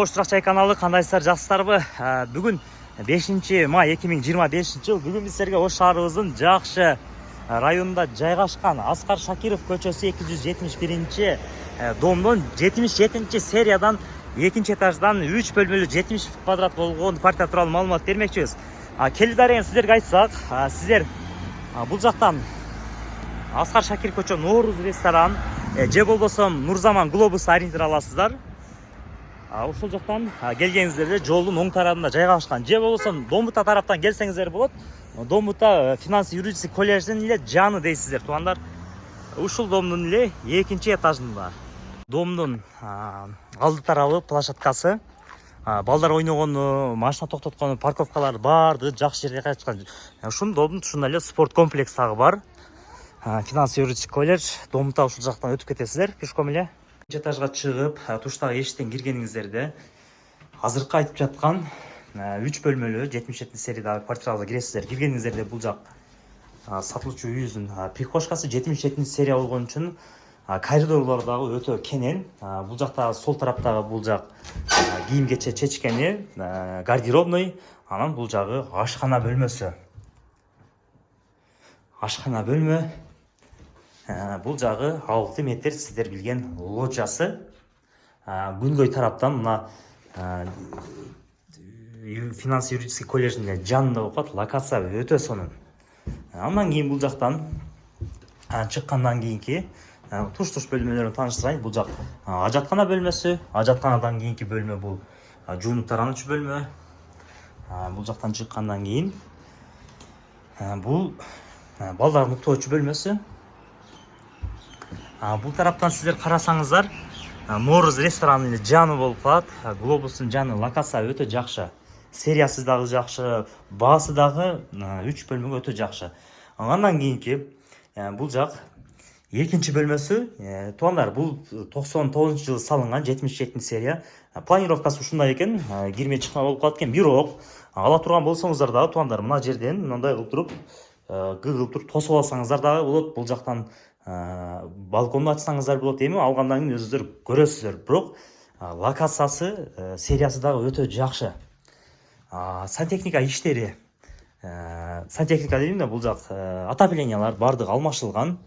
Чай каналы кандайсыздар, жақсыларбы? Бүгін 5 май 2025 жыл. Бүгін біз сіздерге Ош шаарыбыздын жакшы районунда жайгашкан Аскар Шакиров көчөсү 271 домдон 77 сериядан 2 этаждан 3 бөлмөлүү 70 квадрат болгон квартира тууралуу маалымат бермекчибиз. Келдидер сіздерге айтсак, сіздер бул жактан Аскар Шакиров көчө Нооруз ресторан же болбосо Нурзаман глобус ориентир аласыздар. Ушул жактан келгениңиздерде жолдун оң тарабында жайгашкан. Же болбосо Домбута тараптан келсеңиздер болот. Домбута финанс юридический колледждин эле жаны дейсиздер, туугандар. Ушул домдун эле 2 этажында. Домдун алды тарабы площадкасы, балдар ойногону, машина токтоткону, парковкалар баардыгы жакшы жерге кайчкан. Ушул домдун тушунда эле спорт комплекс дагы бар. Финанс юридический колледж. Домбута ушул жактан өтүп кетесиздер пешком эле. Этажга чыгып, туштагы эшиктен киргениңиздерде азыркы айтып жаткан 3 бөлмөлүү 77 сериядагы квартирага киресиздер. Киргениңиздерде бул жак сатылуучу үйүбүздүн прихожкасы 77 серия болгон үчүн коридорлор дагы өтө кенен. Бул жакта сол тараптагы бул жак кийим кече чечкени, гардеробный, анан бул жагы ашкана бөлмөсү. Ашкана бөлмө. Бул жагы 6 метр сиздер билген лоджасы. Күнгөй тараптан мына финанс юридический колледждин жанында окуат, локация өтө сонун. Андан кийин бул жактан чыккандан кийинки туш-туш бөлмөлөрүн тааныштырайын. Бул жак ажаткана бөлмөсү, ажатканадан кийинки бөлмө бул жуунуп тарануучу бөлмө. Бул жактан чыккандан кийин бул балдар уктоочу бөлмөсү. Бул тараптан сиздер карасаңыздар, Нооруз ресторанын жаны болуп калат. Глобустун жаны, локация өтө жакшы. Сериясы дагы жакшы, баасы дагы 3 бөлмөгө өтө жакшы. Андан кийинки бул жак 2 бөлмөсү. Туугандар, бул 99 жылы салынган 77 серия. Планировкасы ушундай экен, кирме чыкма болуп калат экен. Бирок ала турган болсоңуздар дагы туугандар, мына жерден мындай кылып туруп, кылып туруп тосуп алсаңыздар дагы болот. Бул жактан балконду ачсаңыздар болот. Эми алгандан кийин өзүңүздөр көрөсүздөр. Бирок локациясы, сериясы дагы өтө жакшы. Сантехника иштери, сантехника дейм да, бул жак отоплениялар баардыгы алмашылган.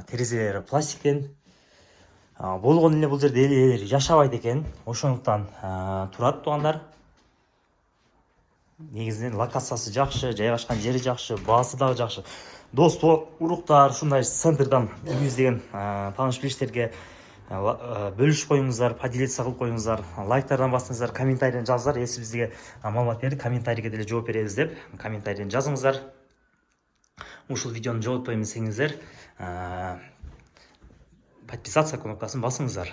Терезелери пластиктен болгон эле, бул жерде элелер жашабайт экен. Ошондуктан турат туугандар. Негизинен локациясы жакшы, жайгашкан жери жакшы, баасы дагы жакшы. Достор, уруктар, ушундай центрден издеген тааныш билиштерге бөлүшүп коюңуздар, поделиться кылып коюңуздар, лайктардан басыңыздар, комментарийден жазыңыздар. Эси бизге маалымат берди, комментарийге деле жооп беребиз деп, комментарийден жазыңыздар. Ушул видеону жоготпойм десеңиздер, подписаться кнопкасын басыңыздар.